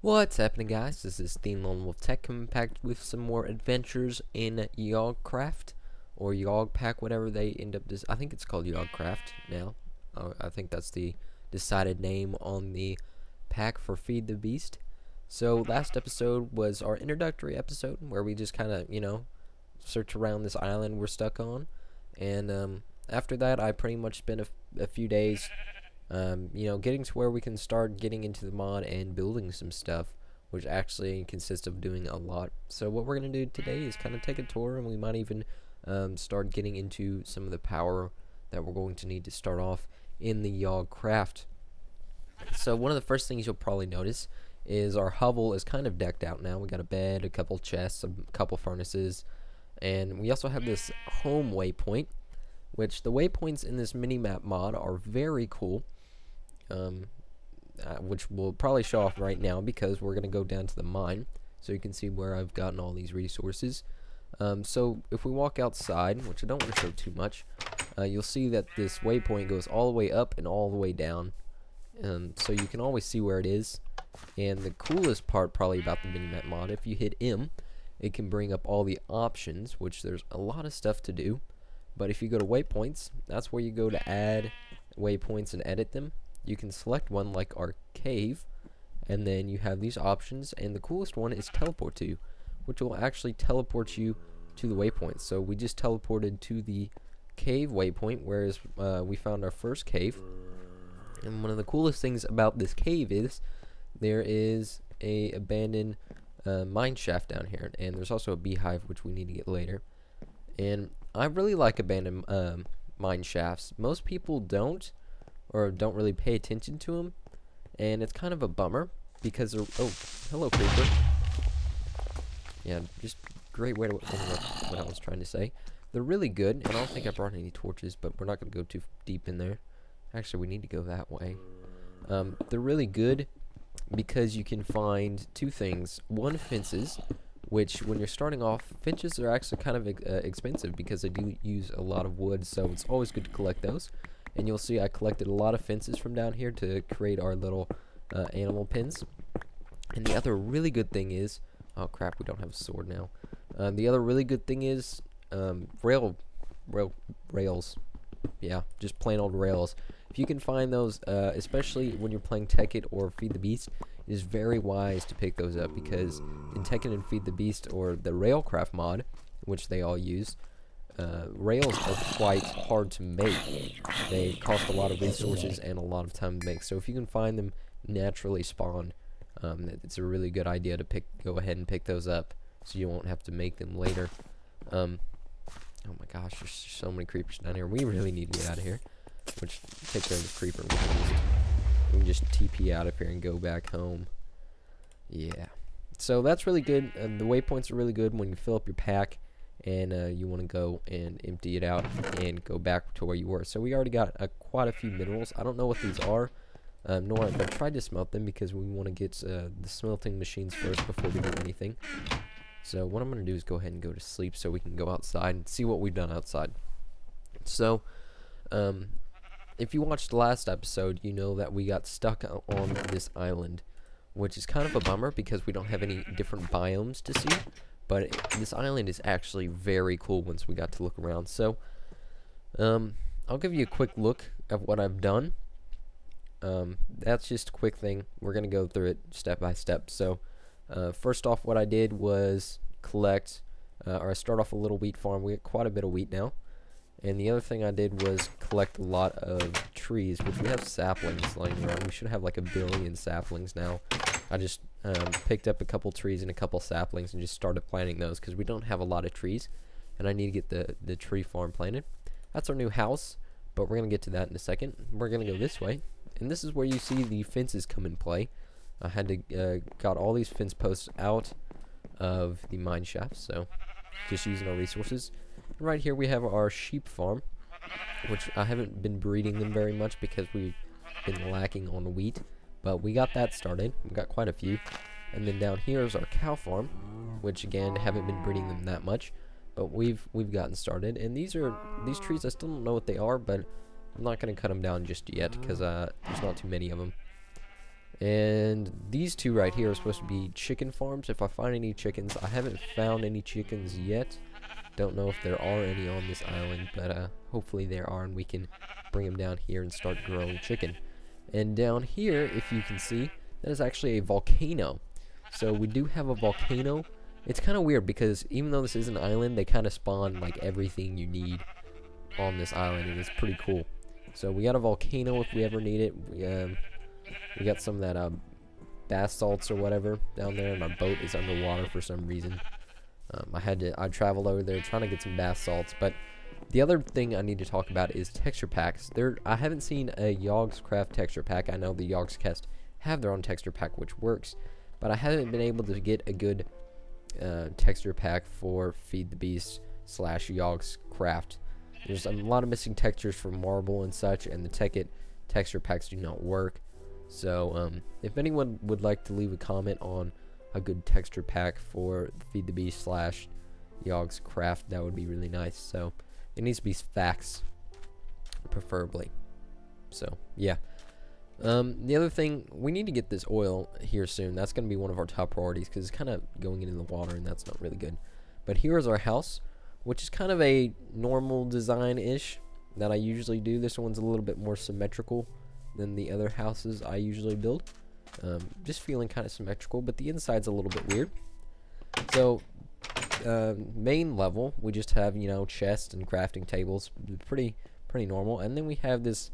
What's happening, guys? This is TheLonewolfTech coming back with some more adventures in Yogcraft or Yogpack, whatever they end up. I think it's called Yogcraft now. I think that's the decided name on the pack for Feed the Beast. So last episode was our introductory episode where we just kind of, search around this island we're stuck on, and after that, I pretty much spent a few days. Getting to where we can start getting into the mod and building some stuff, which actually consists of doing a lot. So what we're going to do today is kind of take a tour, and we might even start getting into some of the power that we're going to need to start off in the Yogcraft. So one of the first things you'll probably notice is our hovel is kind of decked out now. We got a bed, a couple chests, a couple furnaces, and we also have this home waypoint, which the waypoints in this mini-map mod are very cool. Which we'll probably show off right now because we're going to go down to the mine so you can see where I've gotten all these resources. So if we walk outside, which I don't want to show too much, you'll see that this waypoint goes all the way up and all the way down, so you can always see where it is. And the coolest part probably about the minimap mod, if you hit M, it can bring up all the options, which there's a lot of stuff to do. But if you go to waypoints, that's where you go to add waypoints and edit them. You can select one like our cave, and then you have these options, and the coolest one is teleport to, which will actually teleport you to the waypoint. So we just teleported to the cave waypoint, whereas we found our first cave. And one of the coolest things about this cave is there is a abandoned mine shaft down here, and there's also a beehive, which we need to get later. And I really like abandoned mine shafts. Most people don't, or don't really pay attention to them, and it's kind of a bummer because they're, oh, hello creeper. Yeah, just great way to interrupt what I was trying to say. They're really good, and I don't think I brought any torches, but we're not going to go too deep in there. Actually, we need to go that way. They're really good because you can find two things. One, fences, which when you're starting off, fences are actually kind of expensive because they do use a lot of wood, so it's always good to collect those. And you'll see I collected a lot of fences from down here to create our little animal pens. And the other really good thing is, oh crap, we don't have a sword now. The other really good thing is rails. Yeah, just plain old rails. If you can find those, especially when you're playing Tekkit or Feed the Beast, it is very wise to pick those up, because in Tekkit and Feed the Beast, or the Railcraft mod, which they all use, rails are quite hard to make. They cost a lot of resources and a lot of time to make. So if you can find them naturally spawned, it's a really good idea to go ahead and pick those up, so you won't have to make them later. Oh my gosh, there's so many creepers down here. We really need to get out of here. Which, take care of this creeper. We can just TP out of here and go back home. Yeah. So that's really good. The waypoints are really good when you fill up your pack and you want to go and empty it out and go back to where you were. So we already got quite a few minerals. I don't know what these are, nor have I tried to smelt them, because we want to get the smelting machines first before we do anything. So what I'm going to do is go ahead and go to sleep so we can go outside and see what we've done outside. So, if you watched the last episode, you know that we got stuck on this island, which is kind of a bummer because we don't have any different biomes to see. But this island is actually very cool once we got to look around. So, I'll give you a quick look at what I've done. That's just a quick thing. We're going to go through it step by step. So, first off, what I did was collect, or I start off a little wheat farm. We got quite a bit of wheat now. And the other thing I did was collect a lot of trees, which we have saplings lying around. We should have like 1 billion saplings now. I just picked up a couple trees and a couple saplings and just started planting those because we don't have a lot of trees, and I need to get the tree farm planted. That's our new house, but we're going to get to that in a second. We're going to go this way, and this is where you see the fences come in play. I had to got all these fence posts out of the mine shafts, so just using our resources. Right here we have our sheep farm, which I haven't been breeding them very much because we've been lacking on wheat, but we got that started. We got quite a few. And then down here is our cow farm, which again haven't been breeding them that much, but we've gotten started. And these trees, I still don't know what they are, but I'm not going to cut them down just yet because there's not too many of them. And these two right here are supposed to be chicken farms. If I find any chickens, I haven't found any chickens yet. Don't know if there are any on this island, but hopefully there are, and we can bring them down here and start growing chicken. And down here, if you can see, that is actually a volcano. So we do have a volcano. It's kind of weird because even though this is an island, they kind of spawn like everything you need on this island, and it's pretty cool. So we got a volcano if we ever need it. We got some of that bath salts or whatever down there, and our boat is underwater for some reason. I traveled over there trying to get some bath salts, but the other thing I need to talk about is texture packs. I haven't seen a Yogcraft texture pack. I know the Yogcast have their own texture pack, which works, but I haven't been able to get a good texture pack for Feed the Beast / Yogcraft. There's a lot of missing textures for marble and such, and the tekkit texture packs do not work. So if anyone would like to leave a comment on a good texture pack for Feed the Beast / Yogcraft, that would be really nice. So it needs to be facts, preferably. So yeah. The other thing, we need to get this oil here soon. That's going to be one of our top priorities because it's kind of going into the water, and that's not really good. But here is our house, which is kind of a normal design-ish that I usually do. This one's a little bit more symmetrical than the other houses I usually build. Just feeling kind of symmetrical, but the inside's a little bit weird. So main level, we just have, you know, chests and crafting tables, pretty normal. And then we have this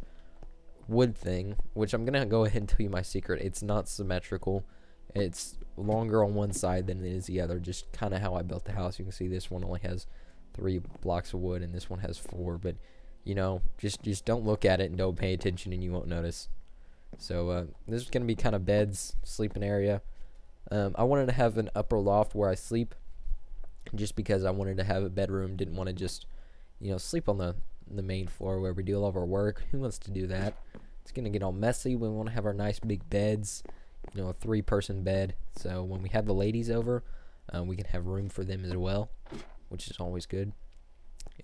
wood thing, which I'm gonna go ahead and tell you my secret. It's not symmetrical. It's longer on one side than it is the other, just kind of how I built the house. You can see this one only has 3 blocks of wood and this one has 4, but you know, just don't look at it and don't pay attention and you won't notice. So this is gonna be kind of beds, sleeping area. I wanted to have an upper loft where I sleep, just because I wanted to have a bedroom. Didn't want to just, you know, sleep on the main floor where we do all of our work. Who wants to do that? It's gonna get all messy. We want to have our nice big beds, you know, a 3-person bed. So when we have the ladies over, we can have room for them as well, which is always good.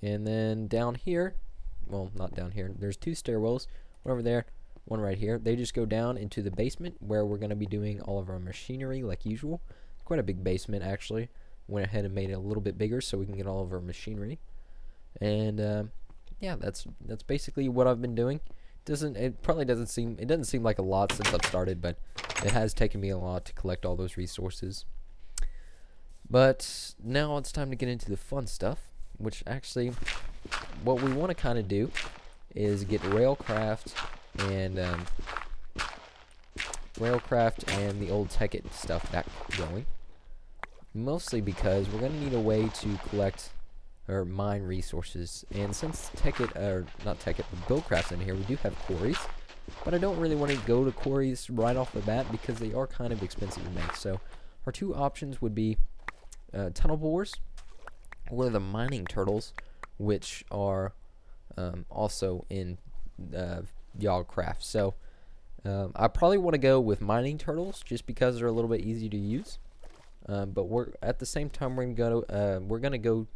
And then down here, well, not down here, there's 2 stairwells, one over there, one right here. They just go down into the basement where we're going to be doing all of our machinery like usual. Quite a big basement, actually. Went ahead and made it a little bit bigger so we can get all of our machinery. And yeah, that's basically what I've been doing. It doesn't seem like a lot since I've started, but it has taken me a lot to collect all those resources. But now it's time to get into the fun stuff, which actually, what we want to kind of do is get Railcraft and the old tekkit stuff back going. Mostly because we're going to need a way to collect or mine resources. And since not tekkit, but Buildcraft's in here, we do have quarries. But I don't really want to go to quarries right off the bat because they are kind of expensive to make. So our 2 options would be tunnel bores or the mining turtles, which are also in Yogcraft. So I probably want to go with mining turtles just because they're a little bit easy to use. But we're at the same time we're gonna go.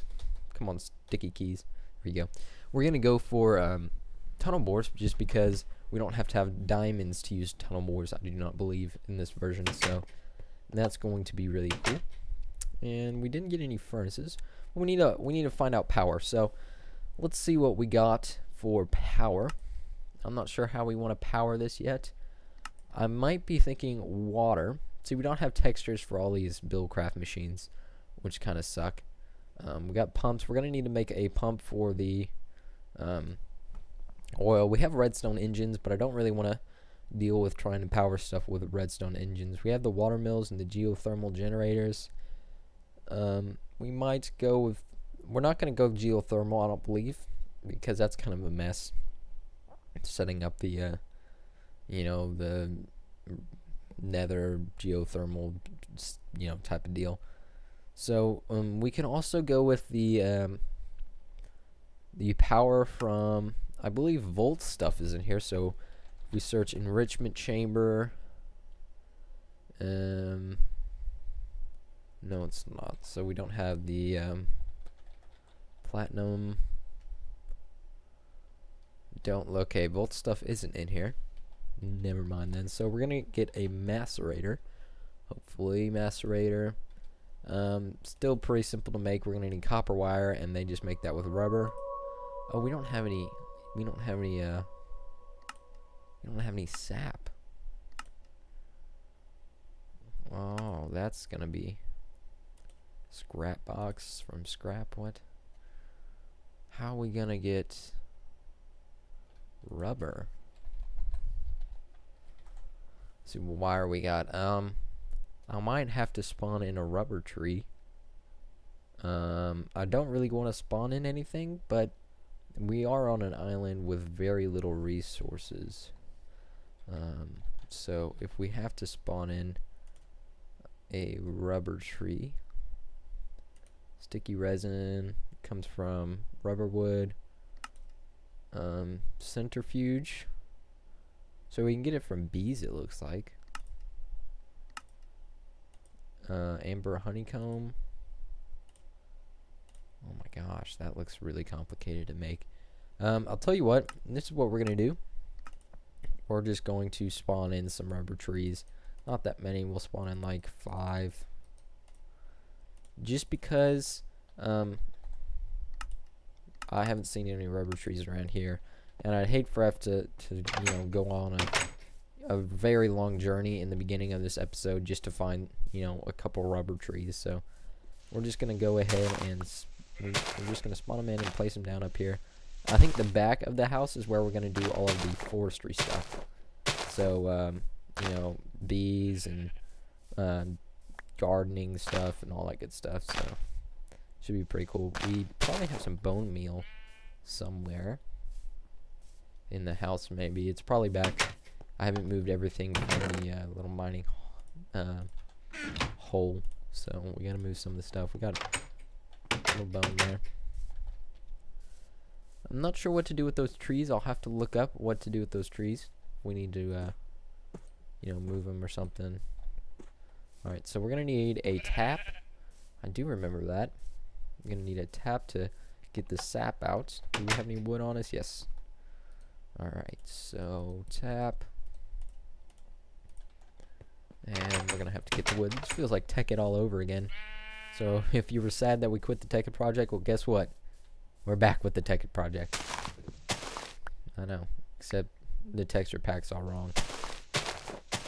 Come on, sticky keys. Here you go. We're gonna go for tunnel bores just because we don't have to have diamonds to use tunnel bores. I do not believe in this version, so that's going to be really cool. And we didn't get any furnaces. We need to find out power. So let's see what we got for power. I'm not sure how we want to power this yet. I might be thinking water. See, we don't have textures for all these Buildcraft machines, which kind of suck. We got pumps. We're going to need to make a pump for the oil. We have redstone engines, but I don't really want to deal with trying to power stuff with redstone engines. We have the water mills and the geothermal generators. We might go with... We're not going to go geothermal, I don't believe, because that's kind of a mess. Setting up the, the nether geothermal, type of deal. So we can also go with the power from, I believe, Volt stuff is in here. So we search enrichment chamber. No, it's not. So we don't have the platinum. Okay, Volt stuff isn't in here. never mind then. So we're gonna get a macerator. Hopefully macerator. Still pretty simple to make. We're gonna need copper wire, and they just make that with rubber. Oh, we don't have any sap. Oh, that's gonna be scrap box from scrap. What? How are we gonna get rubber? See what wire we got. I might have to spawn in a rubber tree. I don't really want to spawn in anything, but we are on an island with very little resources. So if we have to spawn in a rubber tree, sticky resin comes from rubber wood, centrifuge, so we can get it from bees, it looks like. Amber honeycomb. Oh my gosh, that looks really complicated to make. I'll tell you what, this is what we're gonna do. We're just going to spawn in some rubber trees. Not that many, we'll spawn in like 5. Just because I haven't seen any rubber trees around here, and I'd hate for us to go on a very long journey in the beginning of this episode just to find a couple rubber trees. So we're just gonna go ahead and we're just gonna spawn them in and place them down up here. I think the back of the house is where we're gonna do all of the forestry stuff. So bees and gardening stuff and all that good stuff. So should be pretty cool. We probably have some bone meal somewhere in the house. Maybe it's probably back. I haven't moved everything from the little mining hole, so we gotta move some of the stuff. We got a little bone there. I'm not sure what to do with those trees. I'll have to look up what to do with those trees. We need to move them or something. Alright, so we're gonna need a tap. I do remember that. We're gonna need a tap to get the sap out. Do we have any wood on us? Yes. Alright, so tap. And we're gonna have to get the wood. This feels like tekkit all over again. So if you were sad that we quit the tekkit project, well, guess what? We're back with the tekkit project. I know, except the texture pack's all wrong.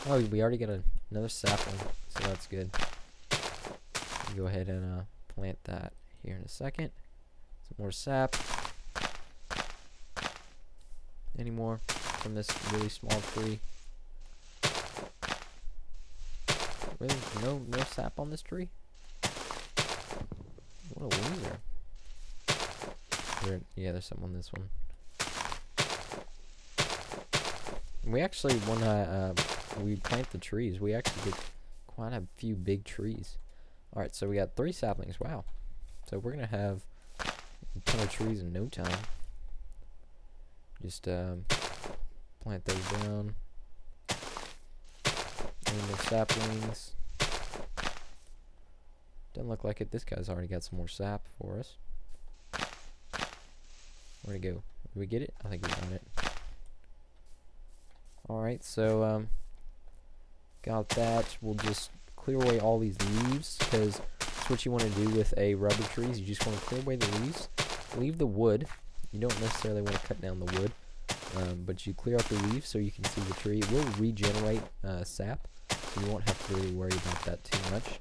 Oh, we already got another sapling, so that's good. Go ahead and plant that here in a second. Some more sap. Any more from this really small tree? Really? No sap on this tree? What a loser. Yeah, there's some on this one. We actually, when we plant the trees, we actually get quite a few big trees. Alright, so we got 3 saplings. Wow. So we're going to have a ton of trees in no time. Just plant those down. Any more saplings. Doesn't look like it. This guy's already got some more sap for us. Where'd it go? Did we get it? I think we got it. Alright, so got that. We'll just clear away all these leaves, because that's what you want to do with a rubber tree. Is you just want to clear away the leaves. Leave the wood. You don't necessarily want to cut down the wood, but you clear out the leaves so you can see the tree. It will regenerate sap, so you won't have to really worry about that too much.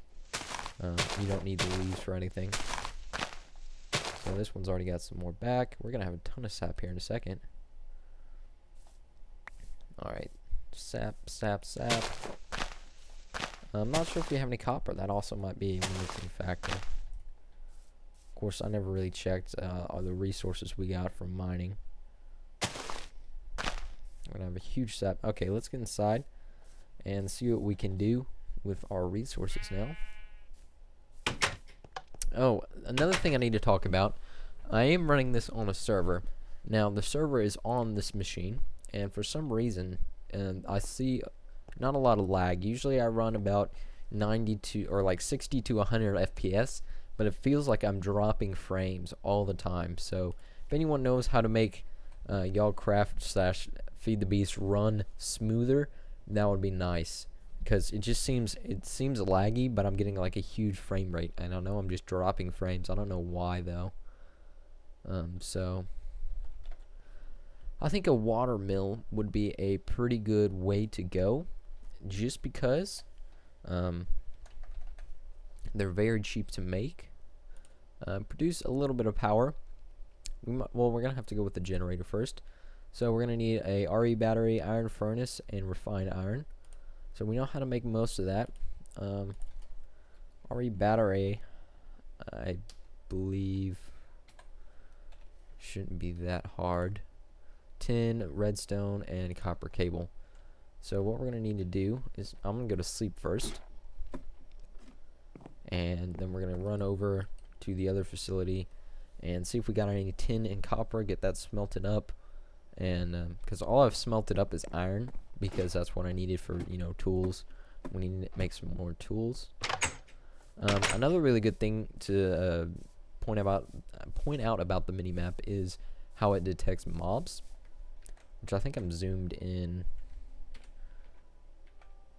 You don't need the leaves for anything. So this one's already got some more back. We're going to have a ton of sap here in a second. Alright, sap. I'm not sure if we have any copper. That also might be a limiting factor. Of course, I never really checked all the resources we got from mining. We're gonna have a huge sap. Okay, let's get inside and see what we can do with our resources now. Oh, another thing I need to talk about. I am running this on a server. Now, the server is on this machine, and for some reason, I see not a lot of lag. Usually I run about 90 to, or like 60 to 100 FPS, but it feels like I'm dropping frames all the time. So if anyone knows how to make Yogcraft / Feed the Beast run smoother, that would be nice. Because it seems laggy, but I'm getting like a huge frame rate. I don't know, I'm just dropping frames. I don't know why though. So I think a water mill would be a pretty good way to go, just because they're very cheap to make. Produce a little bit of power. Well, we're gonna have to go with the generator first. So we're gonna need a RE battery, iron furnace, and refined iron. So we know how to make most of that. RE battery, I believe, shouldn't be that hard. Tin, redstone, and copper cable. So what we're gonna need to do is I'm gonna go to sleep first, and then we're gonna run over to the other facility and see if we got any tin and copper, get that smelted up. And because all I've smelted up is iron, because that's what I needed for, you know, tools. We need to make some more tools. Another really good thing to point out about the minimap is how it detects mobs, which I think I'm zoomed in.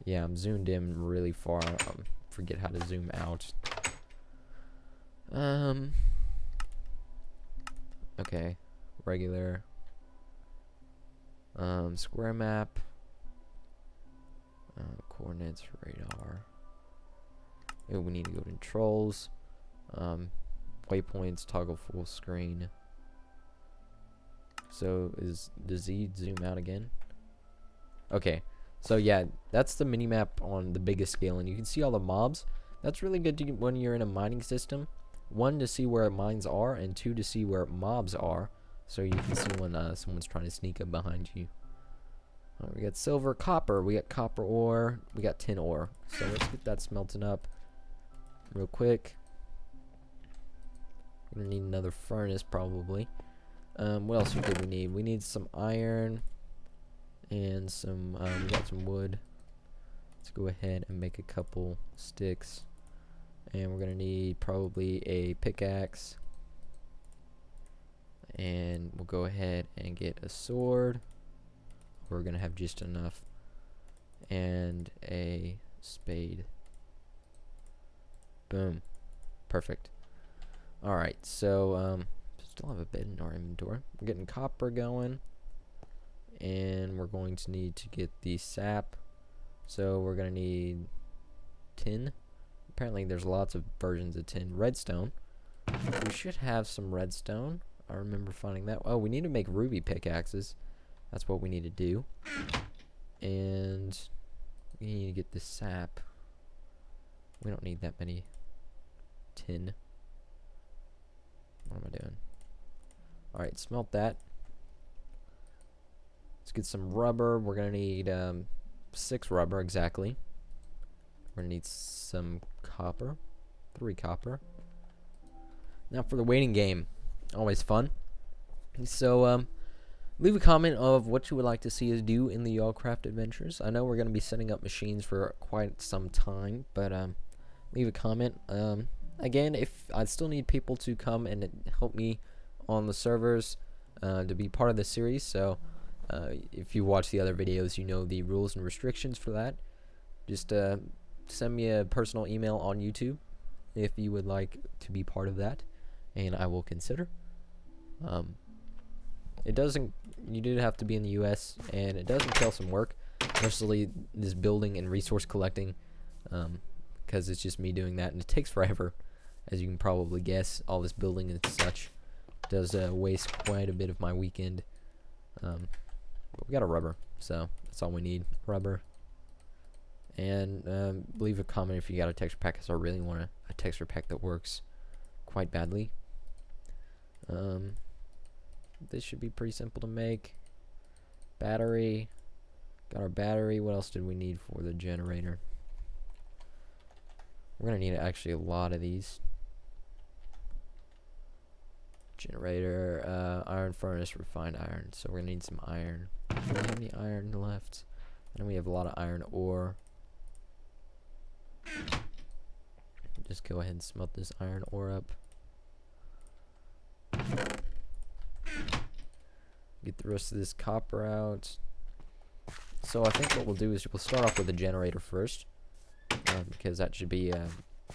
Yeah, I'm zoomed in really far. Forget how to zoom out. Okay, regular. Square map. Coordinates, radar. Ooh, we need to go to controls. Waypoints, toggle full screen. So does Z zoom out again? Okay, so yeah, that's the minimap on the biggest scale, and you can see all the mobs. That's really good to, when you're in a mining system. 1, to see where mines are, and 2, to see where mobs are, so you can see when someone's trying to sneak up behind you. We got silver, copper, we got copper ore, we got tin ore. So let's get that smelting up real quick. We're gonna need another furnace probably. What else do we need? We need some iron and some, we got some wood. Let's go ahead and make a couple sticks. And we're gonna need probably a pickaxe. And we'll go ahead and get a sword. We're gonna have just enough. And a spade. Boom. Perfect. Alright, so still have a bit in our inventory. We're getting copper going. And we're going to need to get the sap. So we're gonna need tin. Apparently there's lots of versions of tin. Redstone. We should have some redstone. I remember finding that. Oh, we need to make ruby pickaxes. That's what we need to do. And we need to get the sap. We don't need that many tin. What am I doing? Alright, smelt that. Let's get some rubber. We're going to need 6 rubber exactly. We're going to need some copper. 3 copper. Now for the waiting game. Always fun. So, leave a comment of what you would like to see us do in the Yogcraft adventures. I know we're going to be setting up machines for quite some time, but leave a comment. Again, if I still need people to come and help me on the servers to be part of the series, so if you watch the other videos, you know the rules and restrictions for that. Just send me a personal email on YouTube if you would like to be part of that, and I will consider. It doesn't, you do have to be in the US, and it does entail some work, especially this building and resource collecting, because it's just me doing that, and it takes forever, as you can probably guess. All this building and such does waste quite a bit of my weekend. But we got a rubber, so that's all we need, rubber. And leave a comment if you got a texture pack, because I really want a texture pack that works quite badly. This should be pretty simple to make. Battery. Got our battery. What else did we need for the generator? We're going to need actually a lot of these. Generator, iron furnace, refined iron. So we're going to need some iron. Do we have any iron left? And we have a lot of iron ore. Just go ahead and smelt this iron ore up. Get the rest of this copper out. So I think what we'll do is we'll start off with a generator first, because that should be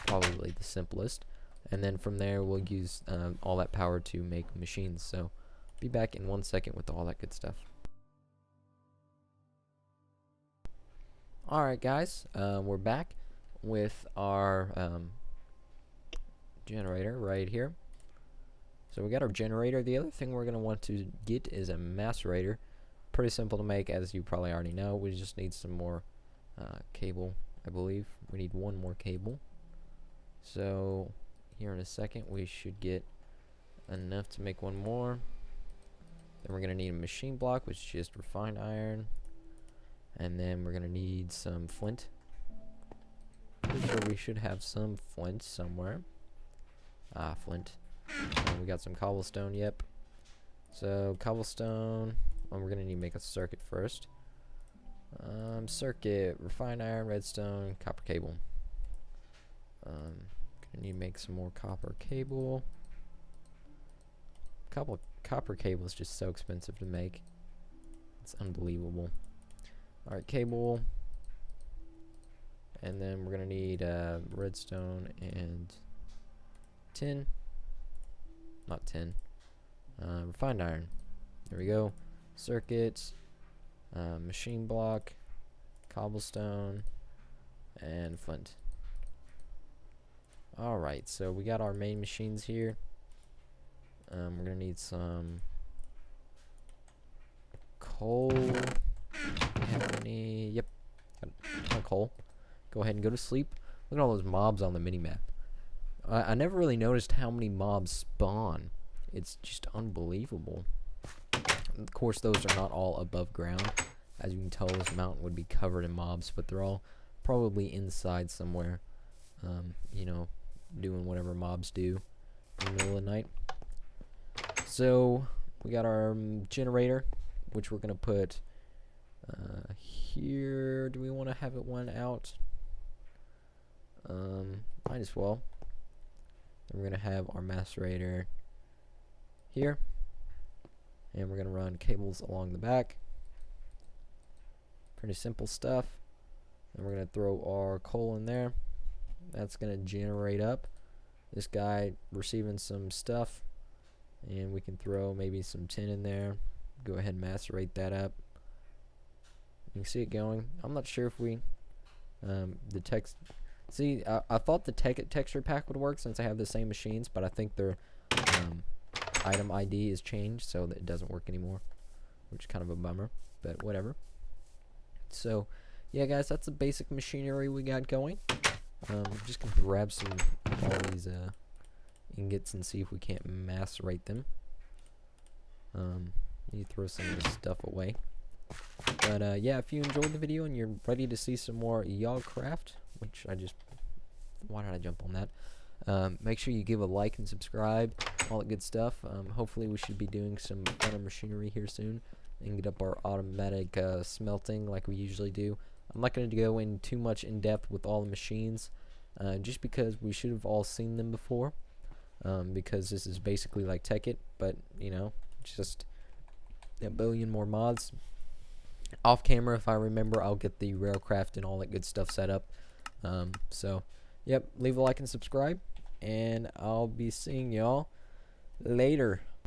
probably the simplest. And then from there we'll use all that power to make machines. So be back in 1 second with all that good stuff. Alright guys, we're back with our generator right here. So we got our generator. The other thing we're going to want to get is a macerator. Pretty simple to make, as you probably already know. We just need some more cable, I believe. We need one more cable. So here in a second we should get enough to make one more. Then we're going to need a machine block, which is just refined iron. And then we're going to need some flint. Pretty sure we should have some flint somewhere. Flint. We got some cobblestone, yep. So cobblestone, we're going to need to make a circuit first. Circuit, refined iron, redstone, copper cable. Gonna need to make some more copper cable. Copper cable is just so expensive to make. It's unbelievable. Alright, cable. And then we're gonna need redstone and tin. Not tin. Refined iron. There we go. Circuits. Machine block. Cobblestone. And flint. Alright, so we got our main machines here. We're gonna need some coal. Do we have any? Yep. Got a ton of coal. Go ahead and go to sleep. Look at all those mobs on the minimap. I never really noticed how many mobs spawn. It's just unbelievable. Of course, those are not all above ground. As you can tell, this mountain would be covered in mobs, but they're all probably inside somewhere. You know, doing whatever mobs do in the middle of the night. So we got our generator, which we're gonna put here. Do we want to have it one out? Might as well. Then we're gonna have our macerator here, and we're gonna run cables along the back. Pretty simple stuff. And we're gonna throw our coal in there. That's gonna generate up this guy receiving some stuff, and we can throw maybe some tin in there. Go ahead and macerate that up. You can see it going. I'm not sure if we the text. See, I thought the tekkit texture pack would work since I have the same machines, but I think their item ID is changed, so that it doesn't work anymore, which is kind of a bummer, but whatever. So, yeah, guys, that's the basic machinery we got going. I'm just gonna grab some of all these ingots and see if we can't macerate them. You throw some of this stuff away. But yeah, if you enjoyed the video and you're ready to see some more Yogcraft, which why did I jump on that? Make sure you give a like and subscribe, all that good stuff. Hopefully we should be doing some funner machinery here soon and get up our automatic smelting like we usually do. I'm not going to go in too much in depth with all the machines, just because we should have all seen them before, because this is basically like tekkit, but you know, just a billion more mods. Off camera, if I remember, I'll get the Yogcraft and all that good stuff set up. So, yep, leave a like and subscribe, and I'll be seeing y'all later.